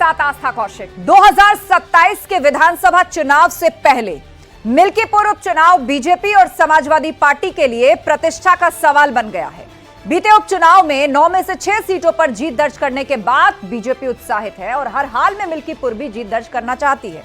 साथ आस्था कौशिक। 2027 के विधानसभा चुनाव से पहले मिल्कीपुर उपचुनाव बीजेपी और समाजवादी पार्टी के लिए प्रतिष्ठा का सवाल बन गया है। बीते उपचुनाव में 9 में से 6 सीटों पर जीत दर्ज करने के बाद बीजेपी उत्साहित है और हर हाल में मिल्कीपुर भी जीत दर्ज करना चाहती है।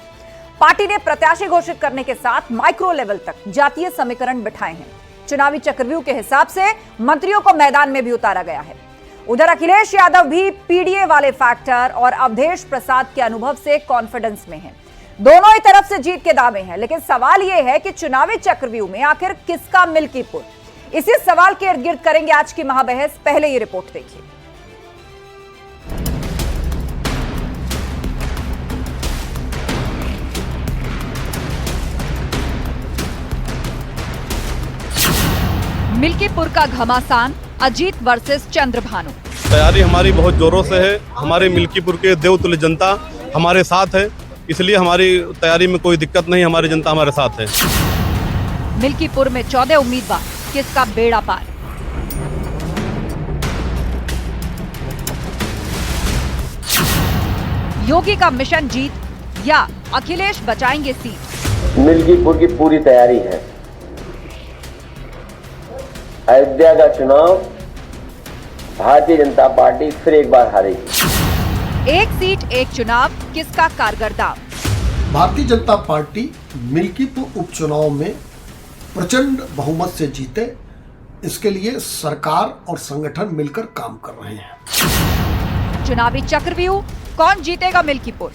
पार्टी ने प्रत्याशी घोषित करने के साथ माइक्रो लेवल तक जातीय समीकरण बिठाए हैं। चुनावी चक्रव्यूह के हिसाब से मंत्रियों को मैदान में भी उतारा गया है। उधर अखिलेश यादव भी पीडीए वाले फैक्टर और अवधेश प्रसाद के अनुभव से कॉन्फिडेंस में हैं। दोनों ही तरफ से जीत के दावे हैं, लेकिन सवाल यह है कि चुनावी चक्रव्यूह में आखिर किसका मिल्कीपुर। इसी सवाल के इर्द गिर्द करेंगे आज की महाबहस। पहले ये रिपोर्ट देखिए। मिल्कीपुर का घमासान, अजीत वर्सेस चंद्रभानु। तैयारी हमारी बहुत जोरों से है। हमारे मिल्कीपुर के देवतुल्य जनता हमारे साथ है, इसलिए हमारी तैयारी में कोई दिक्कत नहीं। हमारी जनता हमारे साथ है। मिल्कीपुर में 14 उम्मीदवार, किसका बेड़ा पार। योगी का मिशन जीत या अखिलेश बचाएंगे सीट। मिल्कीपुर की पूरी तैयारी है। अयोध्या का चुनाव भारतीय जनता पार्टी फिर एक बार हारेगी। एक सीट एक चुनाव, किसका कारगर दाव। भारतीय जनता पार्टी मिल्कीपुर उपचुनाव में प्रचंड बहुमत से जीते, इसके लिए सरकार और संगठन मिलकर काम कर रहे हैं। चुनावी चक्रव्यूह, कौन जीतेगा मिल्कीपुर।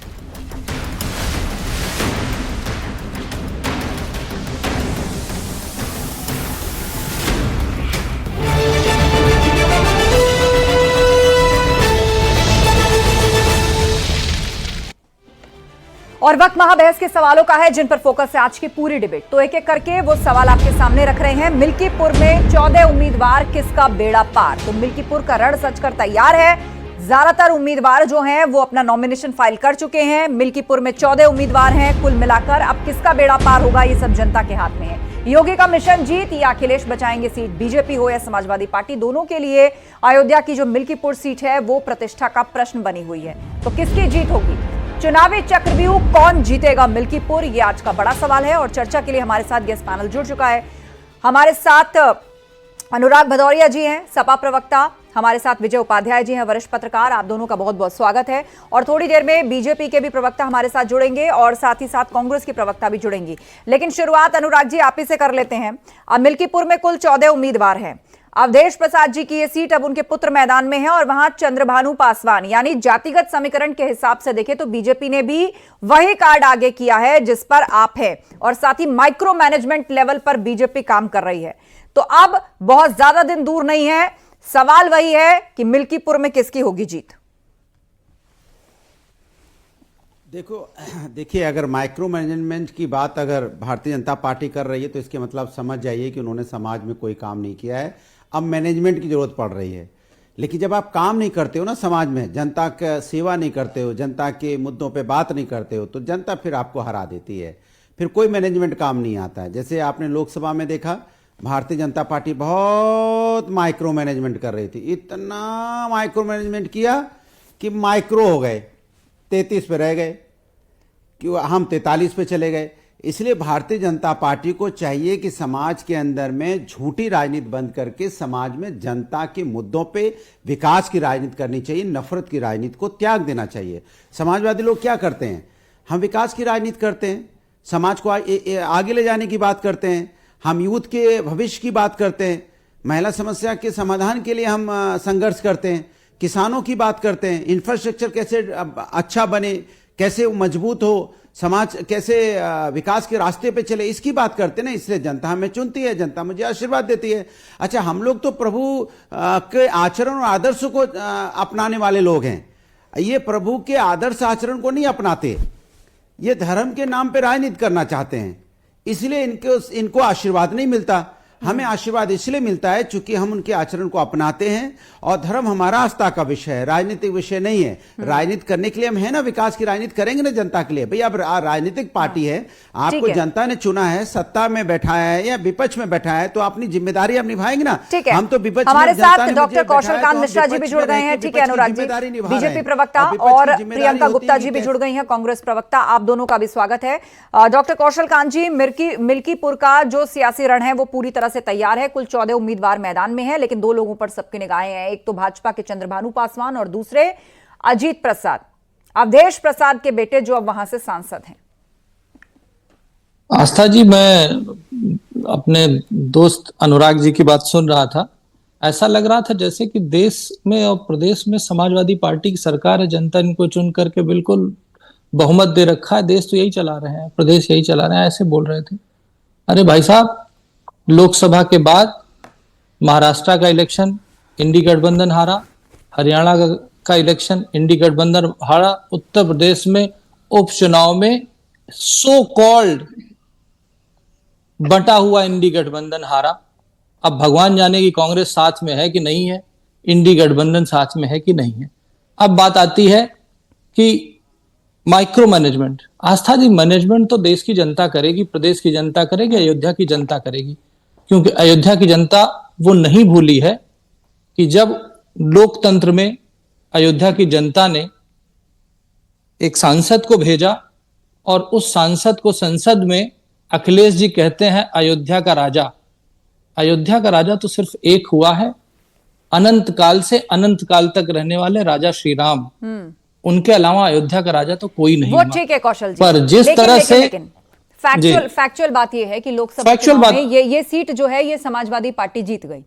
और वक्त महाबहस के सवालों का है, जिन पर फोकस है आज की पूरी डिबेट। तो एक एक करके वो सवाल आपके सामने रख रहे हैं। मिल्कीपुर में 14 उम्मीदवार, किसका बेड़ा पार। तो मिल्कीपुर का रण सजकर तैयार है। ज्यादातर उम्मीदवार जो हैं वो अपना नॉमिनेशन फाइल कर चुके हैं। मिल्कीपुर में 14 उम्मीदवार हैं कुल मिलाकर। अब किसका बेड़ा पार होगा, ये सब जनता के हाथ में है। योगी का मिशन जीत या अखिलेश बचाएंगे सीट। बीजेपी हो या समाजवादी पार्टी, दोनों के लिए अयोध्या की जो मिल्कीपुर सीट है वो प्रतिष्ठा का प्रश्न बनी हुई है। तो किसकी जीत होगी। चुनावी चक्रव्यूह, कौन जीतेगा मिल्कीपुर, ये आज का बड़ा सवाल है। और चर्चा के लिए हमारे साथ गेस्ट पैनल जुड़ चुका है। हमारे साथ अनुराग भदौरिया जी हैं, सपा प्रवक्ता। हमारे साथ विजय उपाध्याय जी हैं, वरिष्ठ पत्रकार। आप दोनों का बहुत बहुत स्वागत है। और थोड़ी देर में बीजेपी के भी प्रवक्ता हमारे साथ जुड़ेंगे और साथ ही साथ कांग्रेस की प्रवक्ता भी जुड़ेंगी। लेकिन शुरुआत अनुराग जी आप ही से कर लेते हैं। अब मिल्कीपुर में कुल 14 उम्मीदवार हैं। अवधेश प्रसाद जी की ये सीट अब उनके पुत्र मैदान में है और वहां चंद्रभानु पासवान, यानी जातिगत समीकरण के हिसाब से देखें तो बीजेपी ने भी वही कार्ड आगे किया है जिस पर आप है, और साथ ही माइक्रो मैनेजमेंट लेवल पर बीजेपी काम कर रही है। तो अब बहुत ज्यादा दिन दूर नहीं है। सवाल वही है कि मिल्कीपुर में किसकी होगी जीत। देखिए, अगर माइक्रो मैनेजमेंट की बात अगर भारतीय जनता पार्टी कर रही है तो इसके मतलब समझ जाइए कि उन्होंने समाज में कोई काम नहीं किया है। अब मैनेजमेंट की जरूरत पड़ रही है। लेकिन जब आप काम नहीं करते हो ना समाज में, जनता का सेवा नहीं करते हो, जनता के मुद्दों पे बात नहीं करते हो, तो जनता फिर आपको हरा देती है। फिर कोई मैनेजमेंट काम नहीं आता है। जैसे आपने लोकसभा में देखा, भारतीय जनता पार्टी बहुत माइक्रो मैनेजमेंट कर रही थी। इतना माइक्रो मैनेजमेंट किया कि माइक्रो हो गए, 33 पे रह गए, कि हम 43 पे चले गए। इसलिए भारतीय जनता पार्टी को चाहिए कि समाज के अंदर में झूठी राजनीति बंद करके समाज में जनता के मुद्दों पे विकास की राजनीति करनी चाहिए। नफरत की राजनीति को त्याग देना चाहिए। समाजवादी लोग क्या करते हैं, हम विकास की राजनीति करते हैं, समाज को आगे ले जाने की बात करते हैं, हम यूथ के भविष्य की बात करते हैं, महिला समस्या के समाधान के लिए हम संघर्ष करते हैं, किसानों की बात करते हैं, इंफ्रास्ट्रक्चर कैसे अच्छा बने, कैसे मजबूत हो, समाज कैसे विकास के रास्ते पे चले, इसकी बात करते हैं ना। इसलिए जनता हमें चुनती है, जनता मुझे आशीर्वाद देती है। अच्छा, हम लोग तो प्रभु के आचरण और आदर्श को अपनाने वाले लोग हैं। ये प्रभु के आदर्श आचरण को नहीं अपनाते, ये धर्म के नाम पे राजनीति करना चाहते हैं। इसलिए इनको आशीर्वाद नहीं मिलता। हमें आशीर्वाद इसलिए मिलता है चूंकि हम उनके आचरण को अपनाते हैं, और धर्म हमारा आस्था का विषय है, राजनीतिक विषय नहीं है। राजनीति करने के लिए हम है ना, विकास की राजनीति करेंगे ना जनता के लिए। भाई अब राजनीतिक पार्टी है, आपको जनता ने चुना है, सत्ता में बैठा है या विपक्ष में बैठा है, तो अपनी जिम्मेदारी आप निभाएंगे ना। हम तो विपक्ष, हमारे साथ डॉक्टर कौशल कांत मिश्रा जी भी जुड़ गए हैं। ठीक है अनुराग जी, बीजेपी प्रवक्ता, और प्रियंका गुप्ता जी भी जुड़ गई हैं, कांग्रेस प्रवक्ता। आप दोनों का भी स्वागत है। डॉक्टर कौशल कांत जी, मिल्कीपुर का जो सियासी रण है वो पूरी तरह से तैयार है। कुल 14 उम्मीदवार मैदान में है, लेकिन 2 लोगों पर सबकी निगाहें हैं। एक तो भाजपा के चंद्रभानु पासवान और दूसरे अजीत प्रसाद, अवधेश प्रसाद के बेटे, जो अब वहां से सांसद हैं। आस्था जी, मैं अपने दोस्त अनुराग जी की बात सुन रहा था। ऐसा लग रहा था जैसे कि देश में और प्रदेश में समाजवादी पार्टी की सरकार है, जनता इनको चुन करके बिल्कुल बहुमत दे रखा है, देश तो यही चला रहे हैं, प्रदेश यही चला रहे हैं, ऐसे बोल रहे थे। अरे भाई साहब, लोकसभा के बाद महाराष्ट्र का इलेक्शन इंडी गठबंधन हारा, हरियाणा का इलेक्शन इंडी गठबंधन हारा, उत्तर प्रदेश में उपचुनाव में सो कॉल्ड बटा हुआ इंडी गठबंधन हारा। अब भगवान जाने की कांग्रेस साथ में है कि नहीं है, इंडी गठबंधन साथ में है कि नहीं है। अब बात आती है कि माइक्रो मैनेजमेंट। आस्था जी, मैनेजमेंट तो देश की जनता करेगी, प्रदेश की जनता करेगी, अयोध्या की जनता करेगी। क्योंकि अयोध्या की जनता वो नहीं भूली है कि जब लोकतंत्र में अयोध्या की जनता ने एक सांसद को भेजा और उस सांसद को संसद में अखिलेश जी कहते हैं अयोध्या का राजा। अयोध्या का राजा तो सिर्फ एक हुआ है, अनंत काल से अनंत काल तक रहने वाले राजा श्री राम। उनके अलावा अयोध्या का राजा तो कोई नहीं। वो ठीक है कौशल जी, पर जिस तरह से फैक्चुअल बात ये है कि लोकसभा चुनाव में ये सीट जो है ये समाजवादी पार्टी जीत गई,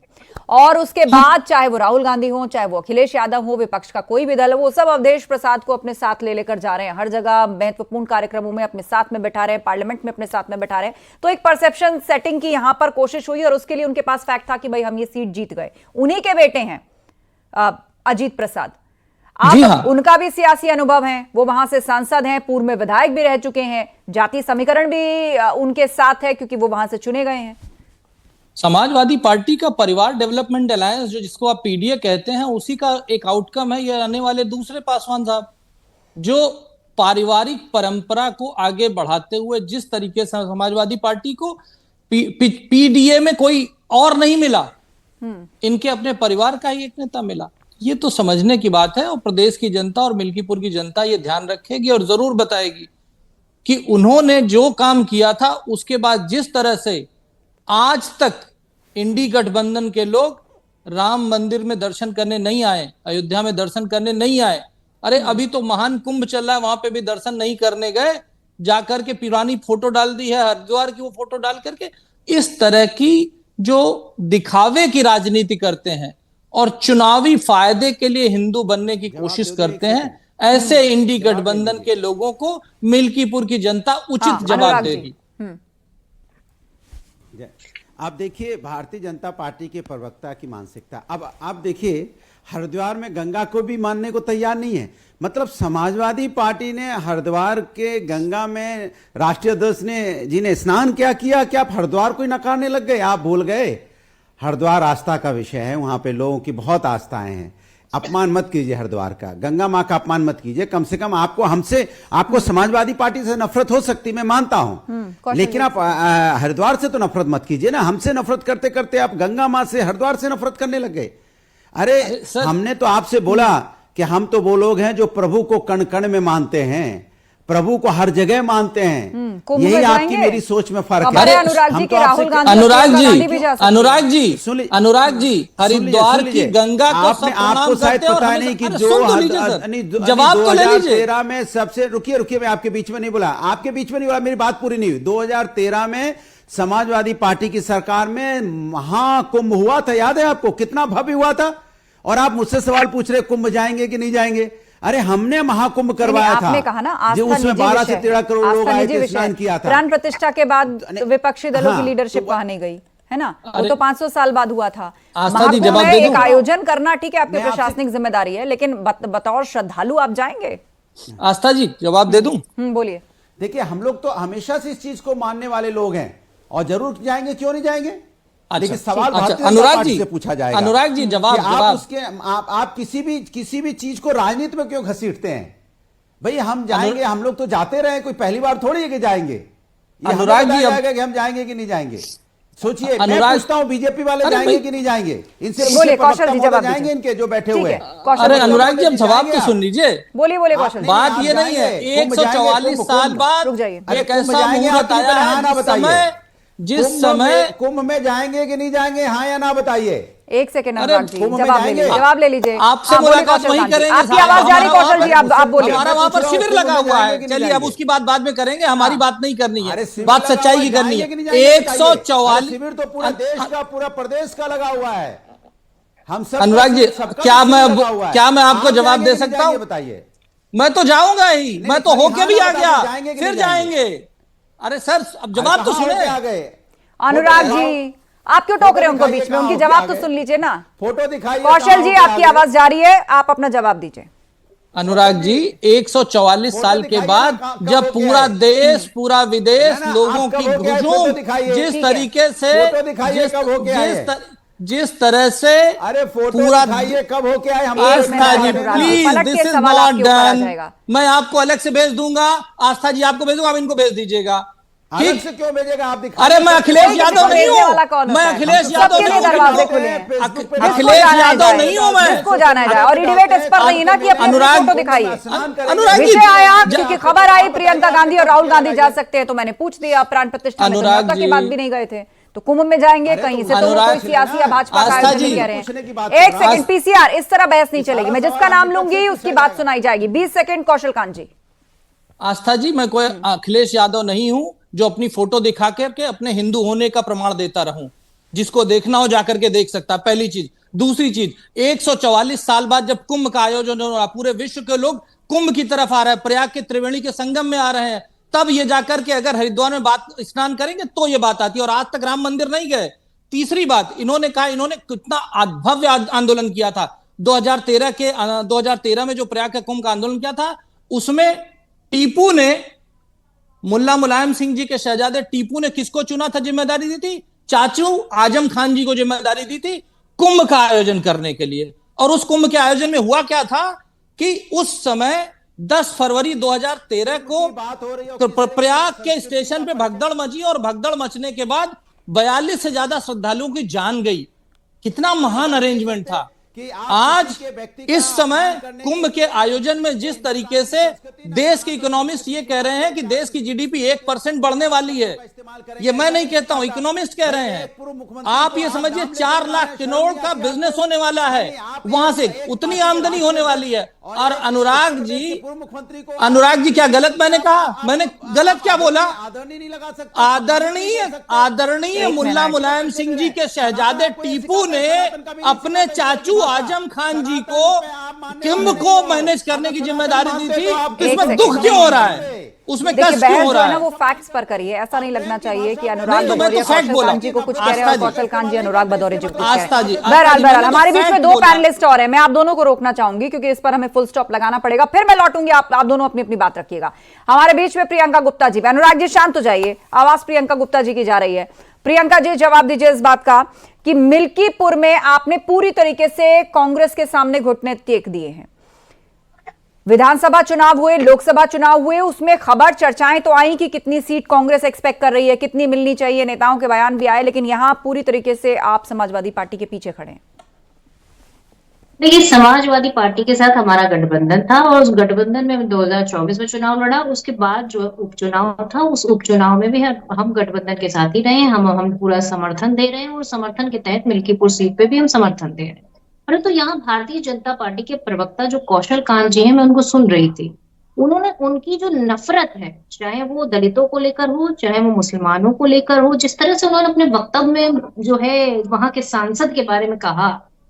और उसके बाद चाहे वो राहुल गांधी हो, चाहे वो अखिलेश यादव हो, विपक्ष का कोई भी दल, वो सब अवधेश प्रसाद को अपने साथ ले लेकर जा रहे हैं, हर जगह महत्वपूर्ण कार्यक्रमों में अपने साथ में बैठा रहे हैं, पार्लियामेंट में अपने साथ में बैठा रहे हैं। तो एक परसेप्शन सेटिंग की यहां पर कोशिश हुई, और उसके लिए उनके पास फैक्ट था कि भाई हम ये सीट जीत गए। उन्हीं के बेटे हैं अजीत प्रसाद। आप उनका भी सियासी अनुभव है, वो वहां से सांसद हैं, पूर्व में विधायक भी रह चुके हैं, जातीय समीकरण भी उनके साथ है क्योंकि वो वहां से चुने गए हैं। समाजवादी पार्टी का परिवार डेवलपमेंट अलायंस, जो जिसको आप पीडीए कहते हैं, उसी का एक आउटकम है ये आने वाले दूसरे पासवान साहब, जो पारिवारिक परंपरा को आगे बढ़ाते हुए जिस तरीके से समाजवादी पार्टी को पीडीए में कोई और नहीं मिला, इनके अपने परिवार का ही एक नेता मिला। ये तो समझने की बात है, और प्रदेश की जनता और मिल्कीपुर की जनता ये ध्यान रखेगी और जरूर बताएगी कि उन्होंने जो काम किया था उसके बाद जिस तरह से आज तक इंडी गठबंधन के लोग राम मंदिर में दर्शन करने नहीं आए, अयोध्या में दर्शन करने नहीं आए। अरे अभी तो महान कुंभ चल रहा है, वहां पे भी दर्शन नहीं करने गए, जाकर के पुरानी फोटो डाल दी है हरिद्वार की, वो फोटो डाल करके इस तरह की जो दिखावे की राजनीति करते हैं और चुनावी फायदे के लिए हिंदू बनने की कोशिश करते हैं, ऐसे इंडी गठबंधन के लोगों को मिल्कीपुर की जनता उचित जवाब देगी। आप देखिए भारतीय जनता पार्टी के प्रवक्ता की मानसिकता। अब आप देखिए हरिद्वार में गंगा को भी मानने को तैयार नहीं है। मतलब समाजवादी पार्टी ने हरिद्वार के गंगा में राष्ट्रीय अध्यक्ष ने जी ने स्नान क्या किया, क्या आप हरिद्वार को ही नकारने लग गए? आप भूल गए हरिद्वार आस्था का विषय है, वहां पे लोगों की बहुत आस्थाएं हैं। अपमान मत कीजिए हरिद्वार का, गंगा मां का अपमान मत कीजिए। कम से कम आपको समाजवादी पार्टी से नफरत हो सकती, मैं मानता हूं, लेकिन आप हरिद्वार से तो नफरत मत कीजिए ना। हमसे नफरत करते करते आप गंगा मां से, हरिद्वार से नफरत करने लग गए। अरे हमने तो आपसे बोला कि हम तो वो लोग हैं जो प्रभु को कण कण में मानते हैं, प्रभु को हर जगह मानते हैं। यही आपकी मेरी सोच में फर्क है। अनुराग जी हरिद्वार की गंगा को आपको शायद पता नहीं कि जो 2013 में सबसे, रुकिए मैं आपके बीच में नहीं बोला, मेरी बात पूरी नहीं हुई। 2013 में समाजवादी पार्टी की सरकार में महाकुंभ हुआ था, याद है आपको? कितना भव्य हुआ था। और आप मुझसे सवाल पूछ रहे कुंभ जाएंगे कि नहीं जाएंगे। अरे हमने महाकुंभ करवाया था, आपने कहा ना जो उसमें 12 से 13 करोड़ लोग आए थे, स्नान किया था। प्राण प्रतिष्ठा के बाद विपक्षी दलों की लीडरशिप वहां नहीं गई है ना, वो तो 500 साल बाद हुआ था। महाकुंभ में एक आयोजन करना ठीक है, आपकी प्रशासनिक जिम्मेदारी है, लेकिन बतौर श्रद्धालु आप जाएंगे? आस्था जी जवाब दे दूं? बोलिए। देखिए हम लोग तो हमेशा से इस चीज को मानने वाले लोग हैं और जरूर जाएंगे, क्यों नहीं जाएंगे। लेकिन सवाल भारतीय जनता अनुराग पार्टी जी से पूछा जाएगा। अनुराग जी जवाब कि आप जवाब उसके आप किसी भी चीज को राजनीति में क्यों घसीटते हैं? भाई हम जाएंगे, हम लोग तो जाते रहे, कोई पहली बार थोड़ी है कि जाएंगे। ये अनुराग जी जाएगा कि हम जाएंगे कि नहीं जाएंगे। सोचिए, मैं अनुराग पूछता हूं बीजेपी वाले जाएंगे कि नहीं जाएंगे? इनसे बोलिए कौशल जी, जवाब जाएंगे दीजिए। इनके जो बैठे हुए हैं। कौशल अरे जी, अनुराग जी, अब जवाब तो सुन लीजिए। बोलिए कौशल जी। बात ये नहीं है, 144 साल बाद रुक जाइए। एक ऐसा मुहूर्त आया है जिस समय कुंभ में जाएंगे कि नहीं जाएंगे, हाँ या ना बताइए। एक सेकंड अरे, अनुराग जी, कुंभ में जवाब ले जाएंगे। लीजिए, जवाब ले लीजिए। आपसे हाँ, बोलिए मुलाकात कौशल वही कांत जी। करेंगे। आपकी आवाज जा रही कौशल जी, आप बोलिए। हमारा वहां पर शिविर लगा हुआ है। नहीं चलिए, अब जाएंगे। उसकी बाद में करेंगे, हमारी बात नहीं करनी अरे है, शिविर बात लगा सच्चाई हुआ की है, करनी जाएंगे है। कि नहीं जाएंगे बताइए। 144 शिविर तो पूरा देश का, पूरा प्रदेश का लगा हुआ है। हम सब अनुराग जी, सबका क्या शिविर मैं लगा हुआ है। क्या मैं आपको आप जवाब जाएंगे दे कि नहीं सकता हूं? जाएंगे बताइए। मैं तो जाऊंगा ही, मैं तो नहीं, होके हाँ भी ना आ बताइए, गया, जाएंगे कि फिर नहीं जाएंगे? जाएंगे। अरे सर, अब जवाब तो कहाँ होके आ सुने। गए? अनुराग फोटो जी, आप क्यों टोक रहे हैं उनको दिखाइए बीच में? कहाँ उनकी होके जवाब आ तो गए? सुन लीजिए ना। फोटो दिखाइए। कौशल कहाँ जी, होके आ आपकी गए? आवाज जा रही है, आप अपना जवाब दीजिए। अनुराग जी, 144 साल के दिखाइए बाद ना, कब जब होके पूरा आए? देश, पूरा विदेश, ना, लोगों आप कब की होके आए? हुजूम फोटो दिखाइए। जिस ठीक है। तरीके से फोटो दिखाइए कब होके आए? जिस तरह से अरे फोटो पूरा दिखाइए कब होके आए? हम एक आस्था minute ji, Anurag ji, please, पलट के दिस इज सवाल नॉट आपके ऊपर आ डन। जाएगा। मैं आपको अलग से भेज दूंगा, आस्था जी आपको भेजूंगा, आप इनको भेज दीजिएगा। अलग ठीक? से क्यों भेजेगा? आप दिखाइए। अरे मैं अखिलेश कोई यादव किसी को नहीं भेजने वाला हूँ, कौन मैं होता है? अखिलेश यादव सबके लिए नहीं हूँ। दरवाजे खुले हैं। फेसबुक पे अखिलेश जाना यादव जाए, नहीं हूँ मैं। जिसको जाना जाए। और ये डिबेट इस पर नहीं ना कि अपनी अनुराग- फोटो दिखाइए। अनुराग जी, विषय आया क्योंकि खबर आई प्रियंका गांधी और राहुल गांधी जा सकते हैं, तो मैंने पूछ दिया। प्राण प्रतिष्ठा में तो अनुराग न्योता की जी- बात भी नहीं गए थे, तो कुंभ में जाएंगे अरे कहीं तो से, तो वो अनुराग कोई सियासी या भाजपा का आस्था आयोजन जी, नहीं कह रहे पूछने की हैं। बात एक कर रहा हूं। सेकंड पीसीआर, इस तरह बहस नहीं चलेगी। मैं जिसका नाम सवाल लूंगी उसकी पूछा बात जाएगा। सुनाई जाएगी। 20 सेकंड कौशल कांत जी। आस्था जी, मैं कोई अखिलेश यादव नहीं हूं जो अपनी फोटो दिखा के अपने हिंदू होने का प्रमाण देता रहूं। जिसको देखना हो जाकर के देख सकता है, पहली चीज। दूसरी चीज, 144 साल बाद जब कुंभ का आयोजन हो रहा, पूरे विश्व के लोग कुंभ की तरफ आ रहे हैं, प्रयाग के त्रिवेणी के संगम में आ रहे हैं, तब ये जाकर के अगर हरिद्वार में बात स्नान करेंगे तो ये बात आती है। और आज तक राम मंदिर नहीं गए। तीसरी बात, इन्होंने कहा, इन्होंने कितना भव्य आंदोलन किया था 2013 में जो प्रयाग के कुंभ का आंदोलन किया था, उसमें टीपू ने, मुल्ला मुलायम सिंह जी के शहजादे टीपू ने किसको चुना था, जिम्मेदारी दी थी? चाचू आजम खान जी को जिम्मेदारी दी थी कुंभ का आयोजन करने के लिए। और उस कुंभ के आयोजन में हुआ क्या था कि उस समय 10 फरवरी 2013 को प्रयाग के स्टेशन पे भगदड़ मची, और भगदड़ मचने के बाद 42 से ज्यादा श्रद्धालुओं की जान गई। कितना महान अरेंजमेंट था। आज इस समय कुंभ के आयोजन में जिस तरीके से देश के इकोनॉमिस्ट ये कह रहे हैं कि देश की जीडीपी 1% बढ़ने वाली है, ये मैं नहीं कहता हूं, इकोनॉमिस्ट कह रहे हैं। आप ये समझिए 4 लाख करोड़ का बिजनेस होने वाला है, वहां से उतनी आमदनी होने वाली है। और अनुराग जी, क्या गलत मैंने कहा? मैंने गलत क्या बोला? आदरणीय मुल्ला मुलायम सिंह जी के शहजादे टीपू ने अपने चाचू आजम खान जी को कुंभ को मैनेज करने की जिम्मेदारी दी थी। इसमें दुख क्यों हो रहा है? उसमें देखिए, कष्ट क्यों बहस हो जो रहा है ना है? वो फैक्ट्स पर करिए। ऐसा नहीं लगना चाहिए कि अनुराग नहीं, तो मैं भदौरिया तो फैक्ट कौशल बोला। कांत जी को कुछ कह रहे हैं आस्था और जी, कौशल कांत जी अनुराग भदौरिया जी को कुछ कह रहे आस्था जी, हैं। बहरहाल मैंने तो हमारे बीच में फैक्ट 2 बोला। पैनलिस्ट और हैं, मैं आप दोनों को रोकना चाहूंगी क्योंकि इस पर हमें फुल स्टॉप लगाना पड़ेगा, फिर मैं लौटूंगी। आप दोनों अपनी अपनी बात रखिएगा। हमारे बीच में प्रियंका गुप्ता जी। अनुराग जी शांत हो जाइए, आवाज प्रियंका गुप्ता जी की जा रही है। प्रियंका जी, जवाब दीजिए इस बात का कि मिल्कीपुर में आपने पूरी तरीके से कांग्रेस के सामने घुटने टेक दिए हैं। विधानसभा चुनाव हुए, लोकसभा चुनाव हुए, उसमें खबर चर्चाएं तो आई कि कितनी सीट कांग्रेस एक्सपेक्ट कर रही है, कितनी मिलनी चाहिए, नेताओं के बयान भी आए, लेकिन यहां पूरी तरीके से आप समाजवादी पार्टी के पीछे खड़े हैं। देखिए, समाजवादी पार्टी के साथ हमारा गठबंधन था और उस गठबंधन में 2024 में चुनाव लड़ा। उसके बाद जो उपचुनाव था, उस उपचुनाव में भी हम गठबंधन के साथ ही रहे। हम पूरा समर्थन दे रहे हैं और समर्थन के तहत मिल्कीपुर सीट पे भी हम समर्थन दे रहे हैं। परंतु यहाँ भारतीय जनता पार्टी के प्रवक्ता जो कौशल कांत जी हैं, मैं उनको सुन रही थी। उन्होंने उनकी जो नफरत है, चाहे वो दलितों को लेकर हो, चाहे वो मुसलमानों को लेकर हो, जिस तरह से उन्होंने अपने वक्तव्य में जो है वहां के सांसद के बारे में कहा,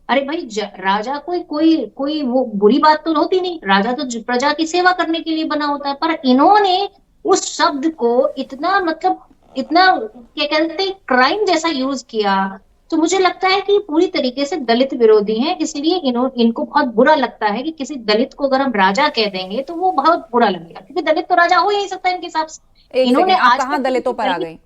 अरे भाई, राजा कोई वो बुरी बात तो होती नहीं। राजा तो प्रजा की सेवा करने के लिए बना होता है। पर इन्होंने उस शब्द को इतना क्या कहते हैं, क्राइम जैसा यूज किया। तो मुझे लगता है कि पूरी तरीके से दलित विरोधी हैं। इसलिए इनको बहुत बुरा लगता है कि किसी दलित को अगर हम राजा कह देंगे तो वो बहुत बुरा लगेगा, क्योंकि दलित तो राजा हो ही नहीं सकता इनके हिसाब से। इन्होंने कहां दलितों पर आ गई?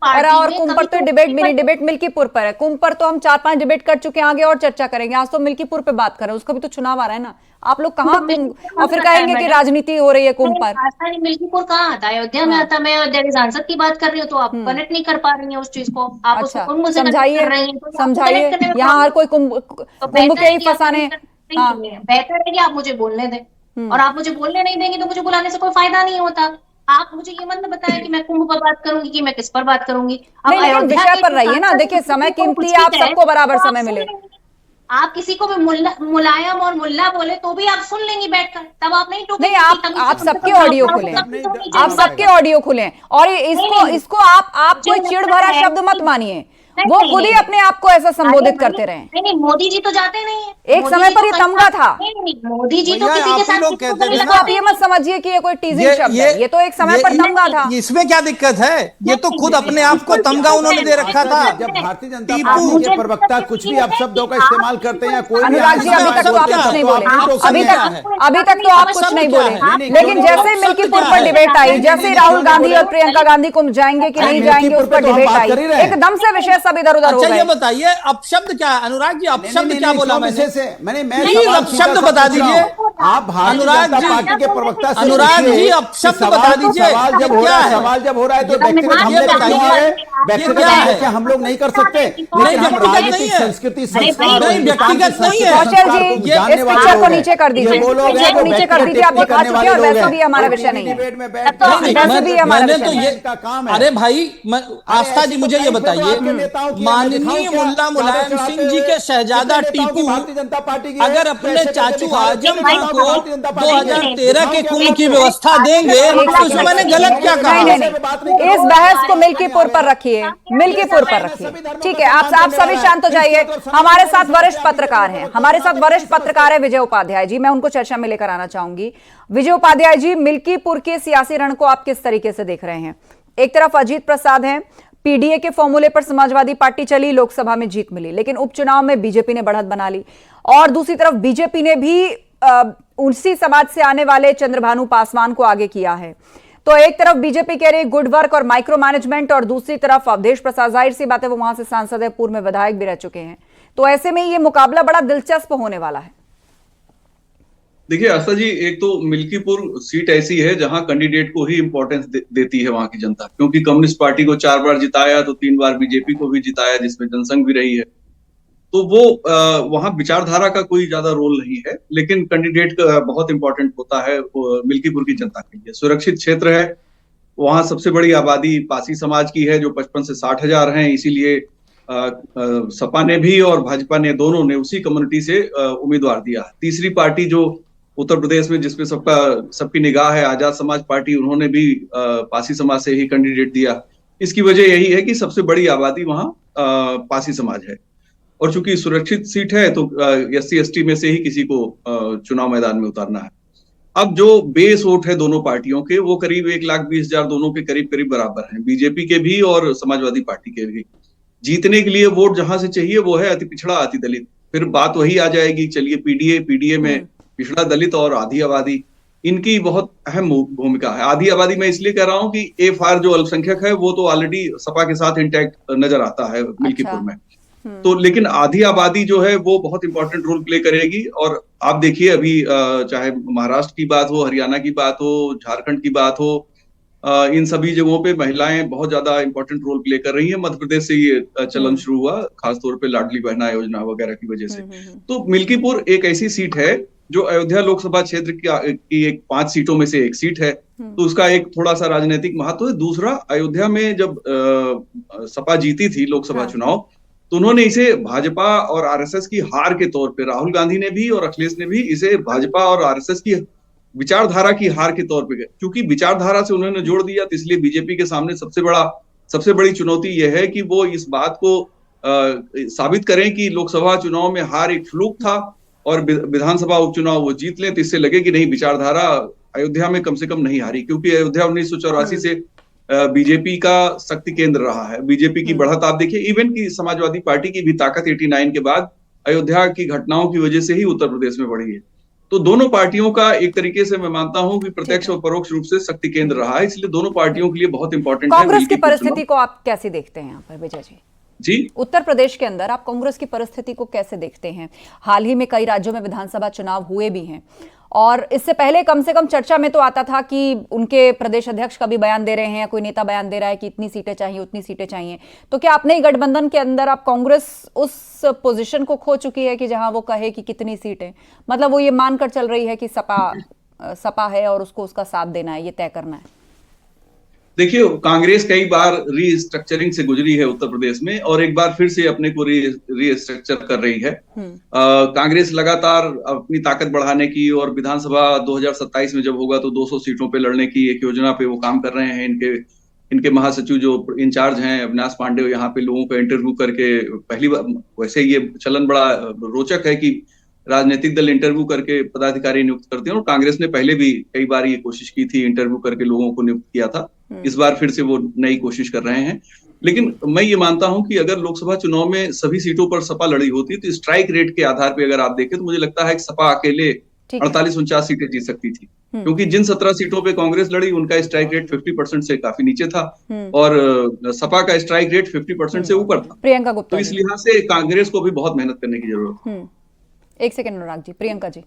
और कुंभ पर तो डिबेट भी नहीं, डिबेट मिल्कीपुर पर है। कुंभ पर तो हम 4-5 डिबेट कर चुके हैं, आगे और चर्चा करेंगे। आज तो मिल्कीपुर पे बात करें, उसका भी तो चुनाव आ रहा है ना। आप लोग कहाँ कुंभ और फिर कहेंगे कि राजनीति हो रही है कुंभ पर। मिल्कीपुर कहाँ आता है? अयोध्या में आता। मैं अयोध्या के सांसद की बात कर रही हूँ, तो आप कनेक्ट नहीं कर पा रही हैं उस चीज को। आप उसको कुंभ से कनेक्ट कर रही हैं, समझाइए। यहाँ हर कोई कुंभ के ही फंसाने। बेहतर है कि आप मुझे बोलने दें, और आप मुझे बोलने नहीं देंगे तो मुझे बुलाने से कोई फायदा नहीं होता। आप मुझे ये मत बताएं कि मैं कुंभ पर बात करूंगी कि मैं किस पर बात करूंगी। अब विषय पर रहिए ना। देखिए, समय कीमती है, आप सबको बराबर समय मिले। आप किसी को भी मुलायम और मुल्ला बोले तो भी आप सुन लेंगी बैठकर, तब आप नहीं टोकेंगी। नहीं, आप सबके ऑडियो खुले, आप सबके ऑडियो खुले, और इसको आप कोई चिढ़ भरा शब्द मत मानिए। वो खुद ही अपने आप को ऐसा संबोधित करते रहे। नहीं, मोदी जी तो जाते नहीं है। एक समय पर ये तमगा था। मोदी जी तो किसी के साथ, इसको आप ये मत समझिए कि ये कोई टीजिंग शब्द है। ये तो एक समय पर तमगा था। इसमें क्या दिक्कत है? ये तो खुद अपने आप को तमगा उन्होंने दे रखा था। जब भारतीय जनता पार्टी के प्रवक्ता कुछ भी अपशब्दों का इस्तेमाल करते हैं, कोई अनुराग जी अभी तक तो आप कुछ नहीं बोले। अभी तक तो आप कुछ नहीं बोले, लेकिन जैसे मिल्कीपुर पर डिबेट आई, जैसे राहुल गांधी और प्रियंका गांधी कुंभ जाएंगे कि नहीं जाएंगे उस पर डिबेट आई, एकदम से विषय सब इधर उधर हो गए। बताइए अपशब्द क्या है? अनुराग जी अपशब्द क्या बोला मैंने? अपशब्द बता दीजिए। आप अनुराग पार्टी के प्रवक्ता से अनुराग जी अपशब्द बता दीजिए। सवाल जब हो रहा है तो व्यक्तिगत हमले व्यक्तिगत हमले क्या हम लोग नहीं कर सकते? लेकिन हम राजनीतिक संस्कृति संस्कार व्यक्तिगत नहीं है। कौशल जी, इस पिक्चर को नीचे कर दीजिए, पिक्चर को नीचे कर दीजिए। आप खा चुके हैं और वैसे भी हमारा विषय नहीं है, वैसे भी हमारा विषय नहीं है। अरे भाई आस्था जी, मुझे ये बताइए, माननीय मुल्ला मुलायम सिंह जी के शहजादा टीपू अगर अपने चाचू आजम खान को 2013 के कुंभ की व्यवस्था देंगे तो उसमें मैंने गलत क्या कहा? नहीं, इस बहस को मिल्कीपुर पर रखिए, मिल्कीपुर पर रखिए। ठीक है, आप सभी शांत हो जाइए। हमारे साथ वरिष्ठ पत्रकार हैं, हमारे साथ वरिष्ठ पत्रकार है विजय उपाध्याय जी। मैं उनको चर्चा में लेकर आना चाहूंगी। विजय उपाध्याय जी, मिल्कीपुर के सियासी रण को आप किस तरीके से देख रहे हैं? एक तरफ अजीत प्रसाद हैं, पीडीए के फॉर्मूले पर समाजवादी पार्टी चली, लोकसभा में जीत मिली, लेकिन उपचुनाव में बीजेपी ने बढ़त बना ली। और दूसरी तरफ बीजेपी ने भी उसी समाज से आने वाले चंद्रभानु पासवान को आगे किया है। तो एक तरफ बीजेपी कह रही गुड वर्क और माइक्रो मैनेजमेंट, और दूसरी तरफ अवधेश प्रसाद, जाहिर सी बात है वो वहां से सांसद है, पूर्व में विधायक भी रह चुके हैं। तो ऐसे में ये मुकाबला बड़ा दिलचस्प होने वाला है। देखिए आस्था जी, एक तो मिल्कीपुर सीट ऐसी है जहां कैंडिडेट को ही इंपॉर्टेंस देती है वहां की जनता, क्योंकि कम्युनिस्ट पार्टी को 4 बार जिताया तो 3 बार बीजेपी को भी जिताया, जिसमें जनसंघ भी रही है। तो वो वहां विचारधारा का कोई ज्यादा रोल नहीं है, लेकिन कैंडिडेट का बहुत इंपॉर्टेंट होता है मिल्कीपुर की जनता के लिए। सुरक्षित क्षेत्र है, वहां सबसे बड़ी आबादी पासी समाज की है जो 55 से 60 हजार है। इसीलिए सपा ने भी और भाजपा ने, दोनों ने उसी कम्युनिटी से उम्मीदवार दिया। तीसरी पार्टी जो उत्तर प्रदेश में जिसपे सबकी निगाह है, आजाद समाज पार्टी, उन्होंने भी पासी समाज से ही कैंडिडेट दिया। इसकी वजह यही है कि सबसे बड़ी आबादी वहां पासी समाज है, और चूंकि सुरक्षित सीट है तो SC ST में से ही किसी को चुनाव मैदान में उतारना है। अब जो बेस वोट है दोनों पार्टियों के, वो करीब 1,20,000 दोनों के करीब बराबर हैं, बीजेपी के भी और समाजवादी पार्टी के भी। जीतने के लिए वोट जहां से चाहिए वो है अति पिछड़ा, अति दलित। फिर बात वही आ जाएगी, चलिए पीडीए में पिछड़ा, दलित और आधी आबादी, इनकी बहुत अहम भूमिका है। आधी आबादी मैं इसलिए कह रहा हूं कि AFR जो अल्पसंख्यक है वो तो ऑलरेडी सपा के साथ इंटैक्ट नजर आता है मिल्कीपुर में। तो लेकिन आधी आबादी जो है वो बहुत इंपॉर्टेंट रोल प्ले करेगी। और आप देखिए अभी चाहे महाराष्ट्र की बात हो, हरियाणा की बात हो, झारखंड की बात हो, इन सभी जगहों पे महिलाएं बहुत ज्यादा इंपॉर्टेंट रोल प्ले कर रही हैं। मध्य प्रदेश से ये चलन शुरू हुआ, खासतौर पे लाडली बहना योजना वगैरह की वजह से। तो मिल्कीपुर एक ऐसी सीट है जो अयोध्या लोकसभा क्षेत्र की एक 5 सीटों में से एक सीट है, तो उसका एक थोड़ा सा राजनीतिक महत्व है। दूसरा, अयोध्या में जब सपा जीती थी लोकसभा चुनाव, तो उन्होंने इसे भाजपा और RSS की हार के तौर पे, राहुल गांधी ने भी और अखिलेश ने भी इसे भाजपा और RSS की विचारधारा की हार के तौर पे, क्योंकि विचारधारा से उन्होंने जोड़ दिया, तो इसलिए बीजेपी के सामने सबसे बड़ी चुनौती यह है कि वो इस बात को साबित करें कि लोकसभा चुनाव में हार एक फ्लूक था और विधानसभा उपचुनाव वो जीत लें, तो इससे लगे कि नहीं, विचारधारा अयोध्या में कम से कम नहीं हारी, क्योंकि अयोध्या 1984 से बीजेपी का शक्ति केंद्र रहा है। बीजेपी की बढ़त आप देखिए, इवन की समाजवादी पार्टी की भी ताकत 89 के बाद अयोध्या की घटनाओं की वजह से ही उत्तर प्रदेश में बढ़ी है। तो दोनों पार्टियों का एक तरीके से मैं मानता हूं कि प्रत्यक्ष और परोक्ष रूप से शक्ति केंद्र रहा है, इसलिए दोनों पार्टियों के लिए बहुत इंपॉर्टेंट है कांग्रेस की मिल्कीपुर परिस्थिति चुनाव। को आप कैसे देखते हैं यहाँ पर विजय जी? जी, उत्तर प्रदेश के अंदर आप कांग्रेस की परिस्थिति को कैसे देखते हैं? हाल ही में कई राज्यों में विधानसभा चुनाव हुए भी हैं और इससे पहले कम से कम चर्चा में तो आता था कि उनके प्रदेश अध्यक्ष कभी बयान दे रहे हैं, कोई नेता बयान दे रहा है कि इतनी सीटें चाहिए, उतनी सीटें चाहिए। तो क्या अपने गठबंधन के अंदर आप कांग्रेस उस पोजीशन को खो चुकी है कि जहां वो कहे कि कितनी सीटें, मतलब वो ये मानकर चल रही है कि सपा है और उसको उसका साथ देना है, ये तय करना है? देखिए, कांग्रेस कई बार रीस्ट्रक्चरिंग से गुजरी है उत्तर प्रदेश में और एक बार फिर से अपने को रीस्ट्रक्चर कर रही है। कांग्रेस लगातार अपनी ताकत बढ़ाने की और विधानसभा 2027 में जब होगा तो 200 सीटों पे लड़ने की एक योजना पे वो काम कर रहे हैं। इनके महासचिव जो इंचार्ज हैं अविनाश पांडे, यहाँ पे लोगों का इंटरव्यू करके पहली बार, वैसे ये चलन बड़ा रोचक है कि राजनीतिक दल इंटरव्यू करके पदाधिकारी नियुक्त करते हैं और कांग्रेस ने पहले भी कई बार ये कोशिश की थी, इंटरव्यू करके लोगों को नियुक्त किया था। इस बार फिर से वो नई कोशिश कर रहे हैं। लेकिन मैं ये मानता हूं कि अगर लोकसभा चुनाव में सभी सीटों पर सपा लड़ी होती तो स्ट्राइक रेट के आधार पर अगर आप देखें तो मुझे लगता है कि सपा अकेले 48-49 सीटें जीत सकती थी, क्योंकि जिन 17 सीटों पे कांग्रेस लड़ी उनका स्ट्राइक रेट 50% से काफी नीचे था और सपा का स्ट्राइक रेट 50% से ऊपर था। प्रियंका गुप्ता, तो इस लिहाज से कांग्रेस को भी बहुत मेहनत करने की जरूरत है। एक सेकंड अनुराग जी। प्रियंका जी,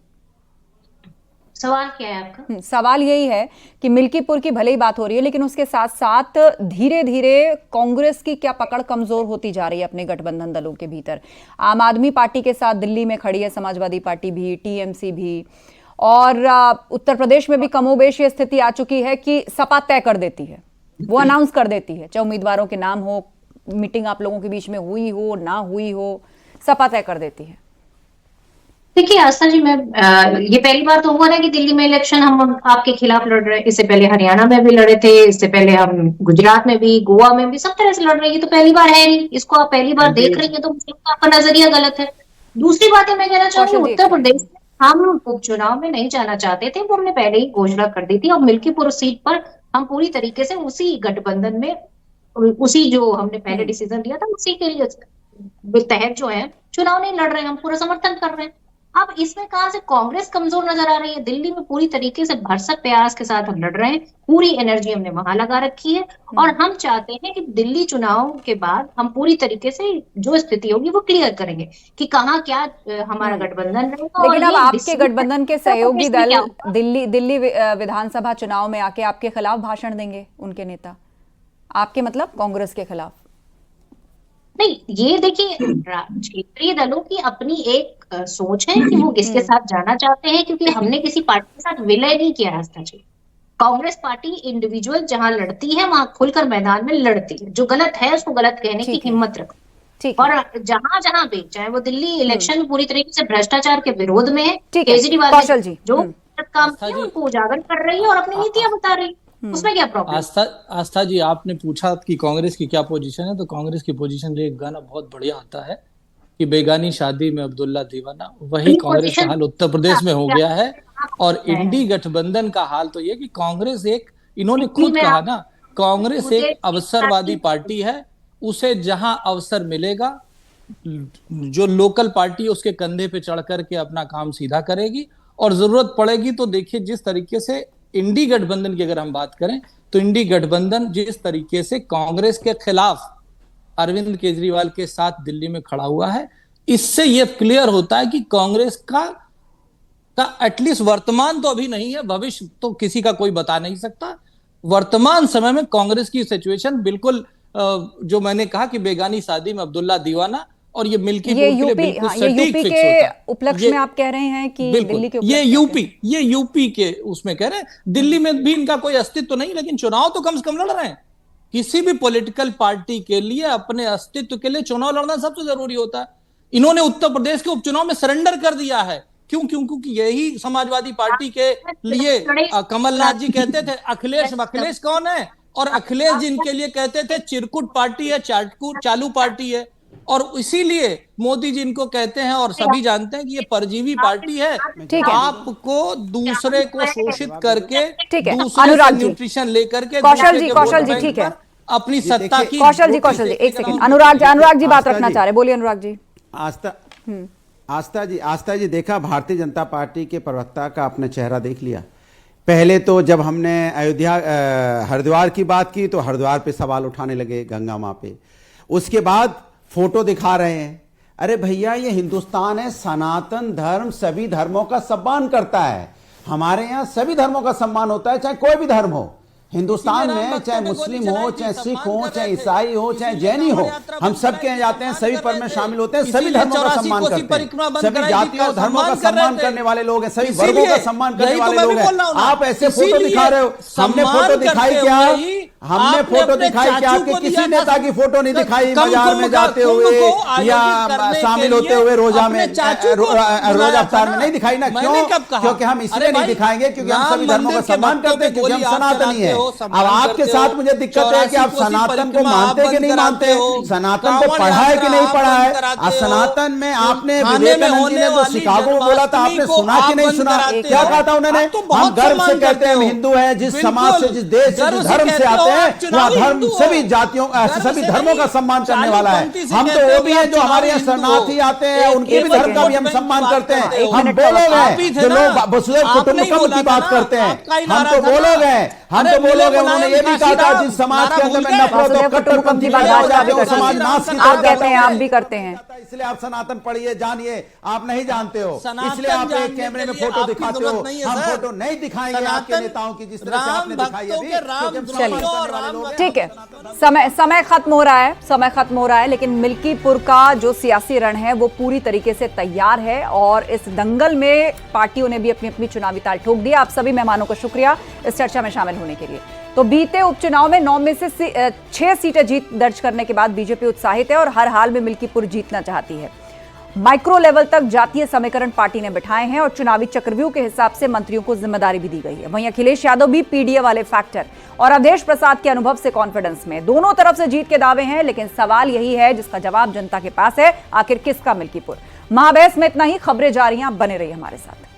सवाल क्या है आपका? सवाल यही है कि मिल्कीपुर की भले ही बात हो रही है लेकिन उसके साथ साथ धीरे धीरे कांग्रेस की क्या पकड़ कमजोर होती जा रही है अपने गठबंधन दलों के भीतर। आम आदमी पार्टी के साथ दिल्ली में खड़ी है समाजवादी पार्टी भी, टीएमसी भी, और उत्तर प्रदेश में भी कमोबेश ये स्थिति आ चुकी है कि सपा तय कर देती है, वो अनाउंस कर देती है, चाहे उम्मीदवारों के नाम हो, मीटिंग आप लोगों के बीच में हुई हो ना हुई हो, सपा तय कर देती है। देखिए आस्था जी, मैं ये पहली बार तो हुआ ना कि दिल्ली में इलेक्शन हम आपके खिलाफ लड़ रहे हैं। इससे पहले हरियाणा में भी लड़े थे, इससे पहले हम गुजरात में भी, गोवा में भी, सब तरह से लड़ रहे हैं। ये तो पहली बार है नहीं, इसको आप पहली बार देख रही हैं तो आपका नजरिया गलत है। दूसरी बात है, मैं कहना चाहूंगी उत्तर प्रदेश में हम उपचुनाव में नहीं जाना चाहते थे, वो हमने पहले ही घोषणा कर दी थी और मिल्कीपुर सीट पर हम पूरी तरीके से उसी गठबंधन में, उसी जो हमने पहले डिसीजन लिया था उसी के लिए तहत जो है चुनाव नहीं लड़ रहे हैं, हम पूरा समर्थन कर रहे हैं। अब इसमें कहां से कांग्रेस कमजोर नजर आ रही है? दिल्ली में पूरी तरीके से भरसक प्रयास के साथ हम लड़ रहे हैं, पूरी एनर्जी हमने वहां लगा रखी है और हम चाहते हैं कि दिल्ली चुनाव के बाद हम पूरी तरीके से जो स्थिति होगी वो क्लियर करेंगे कि कहाँ क्या हमारा गठबंधन रहेगा। लेकिन अब आपके गठबंधन के सहयोगी दल दिल्ली विधानसभा चुनाव में आके आपके खिलाफ भाषण देंगे, उनके नेता आपके मतलब कांग्रेस के खिलाफ? नहीं, ये देखिए क्षेत्रीय दलों की अपनी एक सोच है कि वो किसके साथ जाना चाहते हैं, क्योंकि हमने किसी पार्टी के साथ विलय नहीं किया आस्था जी। कांग्रेस पार्टी इंडिविजुअल जहां लड़ती है वहां खुलकर मैदान में लड़ती है, जो गलत है उसको गलत कहने की हिम्मत रखती। और जहां जहां भी, चाहे वो दिल्ली इलेक्शन में पूरी तरीके से भ्रष्टाचार के विरोध में है, केजरीवाल जो काम किया उनको उजागर कर रही है और अपनी नीतियां बता रही है, उसमें क्या प्रॉब्लम? आस्था जी, आपने पूछा कि कांग्रेस की क्या पोजीशन है, तो कांग्रेस की पोजीशन एक गाना बहुत बढ़िया आता है कि बेगानी शादी में अब्दुल्ला दीवाना, वही कांग्रेस का हाल उत्तर प्रदेश में हो गया है। और इंडी गठबंधन का हाल तो ये कि कांग्रेस एक, इन्होंने खुद कहा ना, कांग्रेस एक अवसरवादी पार्टी है, उसे जहां अवसर मिलेगा, जो लोकल पार्टी उसके कंधे पे चढ़ करके अपना काम सीधा करेगी और जरूरत पड़ेगी तो देखिए जिस तरीके से इंडी गठबंधन की अगर हम बात करें तो इंडी गठबंधन जिस तरीके से कांग्रेस के खिलाफ अरविंद केजरीवाल के साथ दिल्ली में खड़ा हुआ है, इससे यह क्लियर होता है कि कांग्रेस का एटलीस्ट वर्तमान तो अभी नहीं है, भविष्य तो किसी का कोई बता नहीं सकता। वर्तमान समय में कांग्रेस की सिचुएशन बिल्कुल जो मैंने कहा कि बेगानी शादी में अब्दुल्ला दीवाना, और ये मिल्कीपुर के लिए बिल्कुल सटीक फिक्स होता है। उपलक्ष्य में आप कह रहे हैं कि दिल्ली के ये यूपी के उसमें कह रहे हैं, दिल्ली में भी इनका कोई अस्तित्व तो नहीं, लेकिन चुनाव तो कम से कम लड़ रहे हैं। किसी भी पॉलिटिकल पार्टी के लिए अपने अस्तित्व के लिए चुनाव लड़ना सबसे जरूरी होता है। इन्होंने उत्तर प्रदेश के उपचुनाव में सरेंडर कर दिया है। क्योंकि यही समाजवादी पार्टी के लिए कमलनाथ जी कहते थे अखिलेश कौन है, और अखिलेश जी इनके लिए कहते थे चिरकुट पार्टी है, चालू पार्टी है, और इसीलिए मोदी जी इनको कहते हैं और सभी जानते हैं कि ये परजीवी पार्टी है। आपको दूसरे को शोषित करके, दूसरे से न्यूट्रिशन लेकर के, कौशल जी ठीक है, अपनी सत्ता की। कौशल जी एक सेकंड, अनुराग जी बात रखना चाह रहे, बोलिए अनुराग जी। आस्था जी देखा भारतीय जनता पार्टी के प्रवक्ता का अपना चेहरा देख लिया। पहले तो जब हमने अयोध्या हरिद्वार की बात की तो हरिद्वार पे सवाल उठाने लगे, गंगा माँ पे। उसके बाद फोटो दिखा रहे हैं। अरे भैया ये हिंदुस्तान है, सनातन धर्म सभी धर्मों का सम्मान करता है। हमारे यहाँ सभी धर्मों का सम्मान होता है, चाहे कोई भी धर्म हो। हिंदुस्तान में चाहे मुस्लिम हो, चाहे सिख हो, चाहे ईसाई हो, चाहे जैनी हो, हम सब के यहाँ जाते हैं, सभी पर्व में शामिल होते हैं, सभी धर्मों का सम्मान करते हैं, सभी जातियों और धर्मों का सम्मान करने वाले लोग हैं, सभी वर्गों का सम्मान करने वाले लोग हैं। आप ऐसे फोटो दिखा रहे हो, हमने फोटो दिखाई क्या? हमने फोटो दिखाई क्या? आपके किसी नेता की फोटो नहीं दिखाई बाजार में जाते हुए या शामिल होते हुए रोजा में, रोजा अफ्तार में नहीं दिखाई ना। क्यों? क्योंकि हम इसलिए नहीं दिखाएंगे क्योंकि हम सभी धर्मों का सम्मान करते हैं, क्योंकि हम सनातनी है। अब आपके साथ मुझे दिक्कत है कि आप सनातन को मानते कि नहीं मानते, सनातन को पढ़ा है कि नहीं पढ़ा है। सनातन में आपने विवेकानंद जी ने जो शिकागो में बोला था, आपने सुना कि नहीं सुना? क्या कहा था उन्होंने? हम गर्व से कहते हैं हम हिंदू हैं, जिस समाज से, जिस देश से, जिस धर्म से आते हैं, वह धर्म सभी जातियों सभी धर्मों का सम्मान करने वाला है। हम तो वो भी हैं जो हमारे यहाँ शरणार्थी आते हैं, उनके भी धर्म का भी हम सम्मान करते हैं। हम वो लोग हैं जो लोग वसुधैव कुटुंबकम की बात करते हैं। हम तो वो लोग हैं, हम तो वो लोग हैं। उन्होंने ये भी कहा था जिस समाज के अंदर में नफरत और कट्टरपंथी पैदा हो जाती है, समाज नाश की तरफ जाता है। आप भी करते हैं, इसलिए आप सनातन पढ़िए, जानिए। आप नहीं जानते हो, इसलिए आप एक कैमरे में फोटो दिखाते हो। हम फोटो नहीं दिखाएंगे आपके नेताओं की, जिस तरह से आपने दिखाई अभी। ठीक है, समय खत्म हो रहा है, समय खत्म हो रहा है, लेकिन मिल्कीपुर का जो सियासी रण है वो पूरी तरीके से तैयार है और इस दंगल में पार्टियों ने भी अपनी अपनी चुनावी ताल ठोक दी। आप सभी मेहमानों का शुक्रिया इस चर्चा में शामिल होने के लिए। तो बीते उपचुनाव में 9 में से 6 सीटें जीत दर्ज करने के बाद बीजेपी उत्साहित है और हर हाल में मिल्कीपुर जीतना चाहती है। माइक्रो लेवल तक जातीय समीकरण पार्टी ने बिठाए हैं और चुनावी चक्रव्यूह के हिसाब से मंत्रियों को जिम्मेदारी भी दी गई है। वहीं अखिलेश यादव भी पीडीए वाले फैक्टर और अवधेश प्रसाद के अनुभव से कॉन्फिडेंस में। दोनों तरफ से जीत के दावे हैं, लेकिन सवाल यही है जिसका जवाब जनता के पास है, आखिर किसका मिल्कीपुर। महाबहस में इतना ही। खबरें जा रही हैं, बने रहिए हमारे साथ।